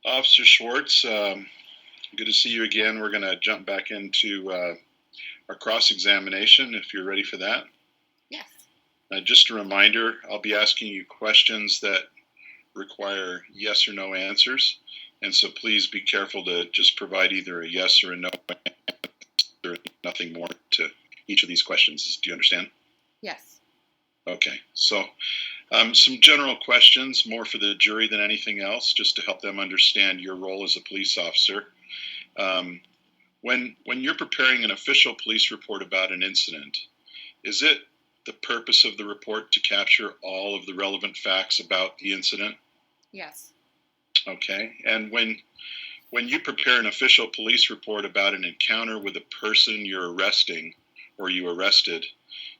Officer Schwartz, good to see you again. We're going to jump back into our cross-examination if you're ready for that. Yes. Just a reminder, I'll be asking you questions that require yes or no answers. And so please be careful to just provide either a yes or a no answer, nothing more to each of these questions. Do you understand? Yes. Okay, so some general questions, more for the jury than anything else, just to help them understand your role as a police officer. When you're preparing an official police report about an incident, is it the purpose of the report to capture all of the relevant facts about the incident? Yes. Okay, and when you prepare an official police report about an encounter with a person you're arresting or you arrested,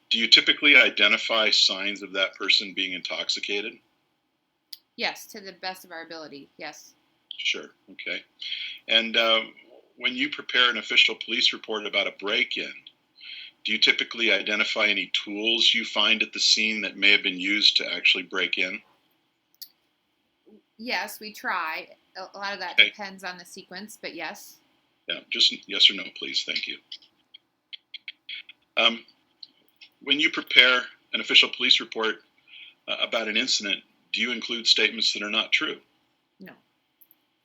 do you typically identify signs of that person being intoxicated? Yes, to the best of our ability. Yes. Sure. Okay. And when you prepare an official police report about a break-in, do you typically identify any tools you find at the scene that may have been used to actually break in? Yes, we try. A lot of that Okay. depends on the sequence, but yes. Yeah, just yes or no, please. Thank you. When you prepare an official police report about an incident, do you include statements that are not true? No.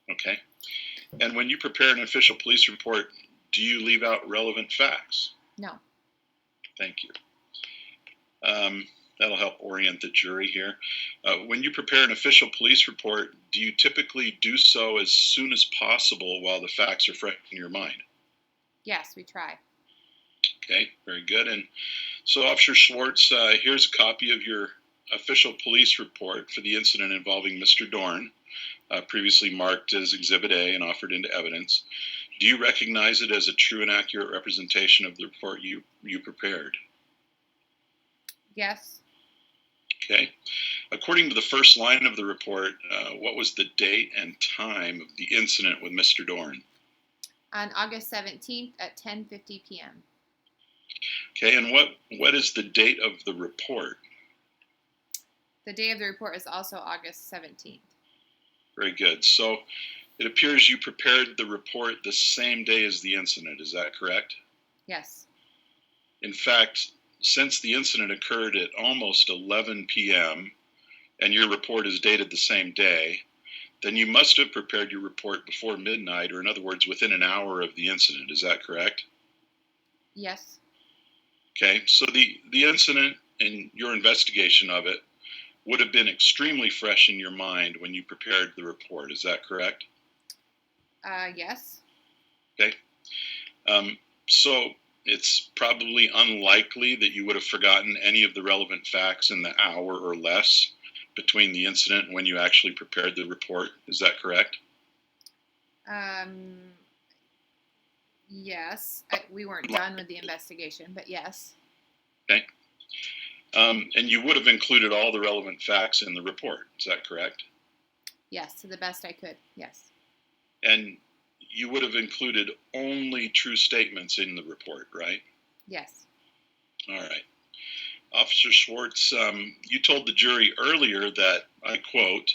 Okay. And when you prepare an official police report, do you leave out relevant facts? No. Thank you. That'll help orient the jury here. When you prepare an official police report, do you typically do so as soon as possible while the facts are fresh in your mind? Yes, we try. Okay, very good. And so, Officer Schwartz, here's a copy of your official police report for the incident involving Mr. Dorn, previously marked as Exhibit A and offered into evidence. Do you recognize it as a true and accurate representation of the report you prepared? Yes. Okay. According to the first line of the report, what was the date and time of the incident with Mr. Dorn? On August 17th at 10:50 p.m. Okay, and what is the date of the report? The day of the report is also August 17th. Very good. So it appears you prepared the report the same day as the incident. Is that correct? Yes. In fact, since the incident occurred at almost 11 p.m. and your report is dated the same day, then you must have prepared your report before midnight, or in other words, within an hour of the incident. Is that correct? Yes. Okay, so the incident and your investigation of it would have been extremely fresh in your mind when you prepared the report. Is that correct? Yes. Okay. So it's probably unlikely that you would have forgotten any of the relevant facts in the hour or less between the incident and when you actually prepared the report. Is that correct? Yes. We weren't done with the investigation, but yes. Okay. And you would have included all the relevant facts in the report. Is that correct? Yes, to the best I could. Yes. And you would have included only true statements in the report, right? Yes. All right. Officer Schwartz, you told the jury earlier that, I quote,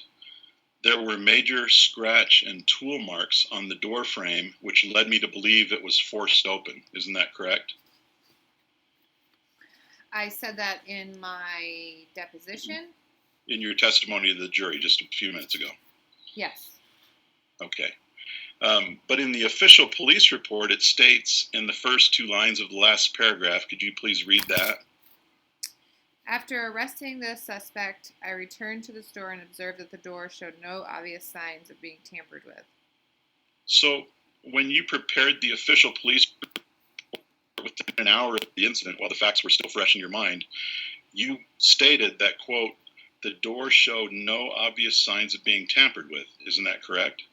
"There were major scratch and tool marks on the door frame, which led me to believe it was forced open." Isn't that correct? I said that in my deposition. In your testimony to the jury just a few minutes ago. Yes. Okay. But in the official police report, it states in the first two lines of the last paragraph, could you please read that? After arresting the suspect, I returned to the store and observed that the door showed no obvious signs of being tampered with. So when you prepared the official police report within an hour of the incident, while the facts were still fresh in your mind, you stated that, quote, "The door showed no obvious signs of being tampered with." Isn't that correct?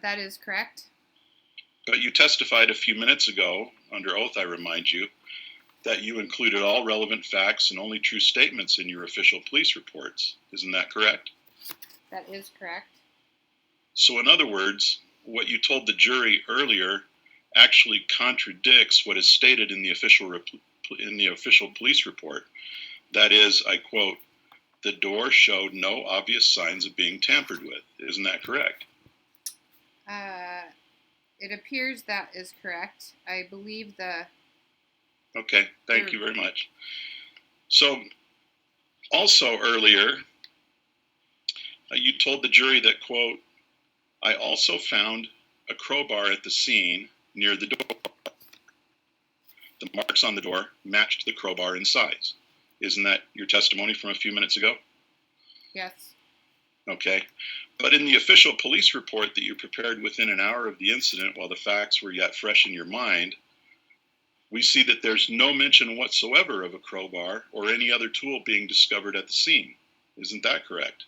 That is correct. But you testified a few minutes ago, under oath I remind you, that you included all relevant facts and only true statements in your official police reports. Isn't that correct? That is correct. So in other words, what you told the jury earlier actually contradicts what is stated in the official police report. That is, I quote, the door showed no obvious signs of being tampered with. Isn't that correct? It appears that is correct. I believe Okay, thank you very much. So, also earlier, you told the jury that, quote, I also found a crowbar at the scene near the door. The marks on the door matched the crowbar in size. Isn't that your testimony from a few minutes ago? Yes. Okay. But in the official police report that you prepared within an hour of the incident while the facts were yet fresh in your mind, we see that there's no mention whatsoever of a crowbar or any other tool being discovered at the scene. Isn't that correct?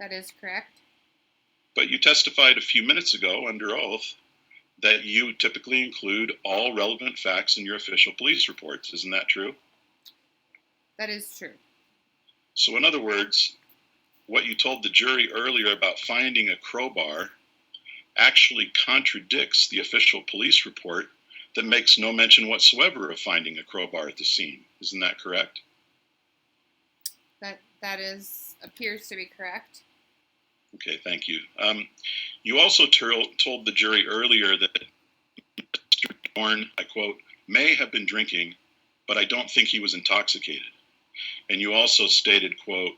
That is correct. But you testified a few minutes ago under oath that you typically include all relevant facts in your official police reports. Isn't that true? That is true. So in other words, what you told the jury earlier about finding a crowbar actually contradicts the official police report that makes no mention whatsoever of finding a crowbar at the scene. Isn't that correct? That appears to be correct. Okay, thank you. You also told the jury earlier that Mr. Dorn, I quote, may have been drinking, but I don't think he was intoxicated. And you also stated, quote,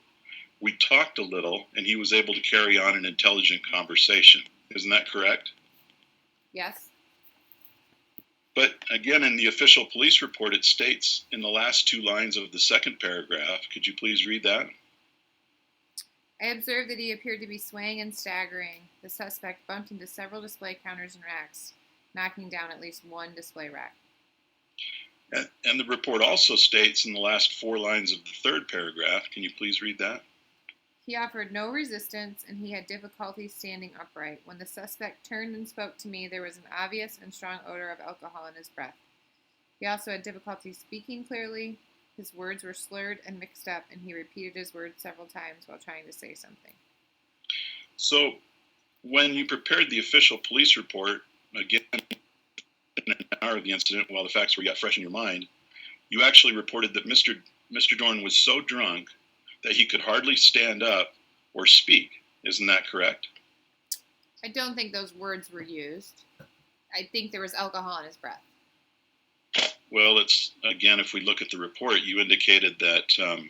we talked a little and he was able to carry on an intelligent conversation. Isn't that correct? Yes. But again, in the official police report, it states in the last two lines of the second paragraph, could you please read that? I observed that he appeared to be swaying and staggering. The suspect bumped into several display counters and racks, knocking down at least one display rack. And the report also states in the last four lines of the third paragraph, can you please read that? He offered no resistance, and he had difficulty standing upright. When the suspect turned and spoke to me, there was an obvious and strong odor of alcohol in his breath. He also had difficulty speaking clearly. His words were slurred and mixed up, and he repeated his words several times while trying to say something. So, when you prepared the official police report, again, in an hour of the incident, while the facts were yet fresh in your mind, you actually reported that Mr. Dorn was so drunk that he could hardly stand up or speak. Isn't that correct? I don't think those words were used. I think there was alcohol in his breath. Well, it's, again, if we look at the report, you indicated that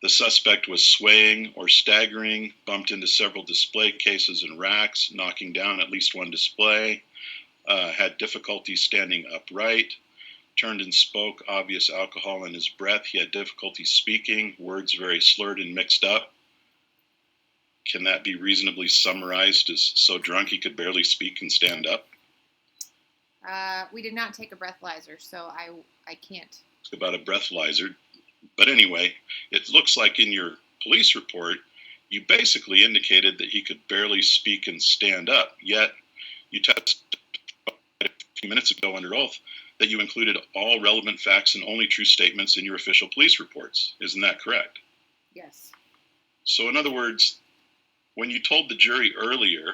the suspect was swaying or staggering, bumped into several display cases and racks, knocking down at least one display, had difficulty standing upright, turned and spoke, obvious alcohol in his breath. He had difficulty speaking, words very slurred and mixed up. Can that be reasonably summarized as so drunk he could barely speak and stand up? We did not take a breathalyzer, so I can't. It's about a breathalyzer. But anyway, it looks like in your police report, you basically indicated that he could barely speak and stand up, yet you testified a few minutes ago under oath that you included all relevant facts and only true statements in your official police reports. Isn't that correct? Yes. So in other words, when you told the jury earlier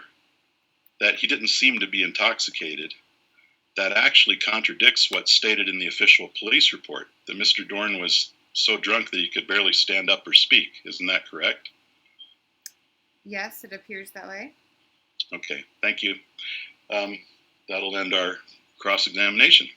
that he didn't seem to be intoxicated, that actually contradicts what's stated in the official police report, that Mr. Dorn was so drunk that he could barely stand up or speak. Isn't that correct? Yes, it appears that way. Okay, thank you. That'll end our cross-examination.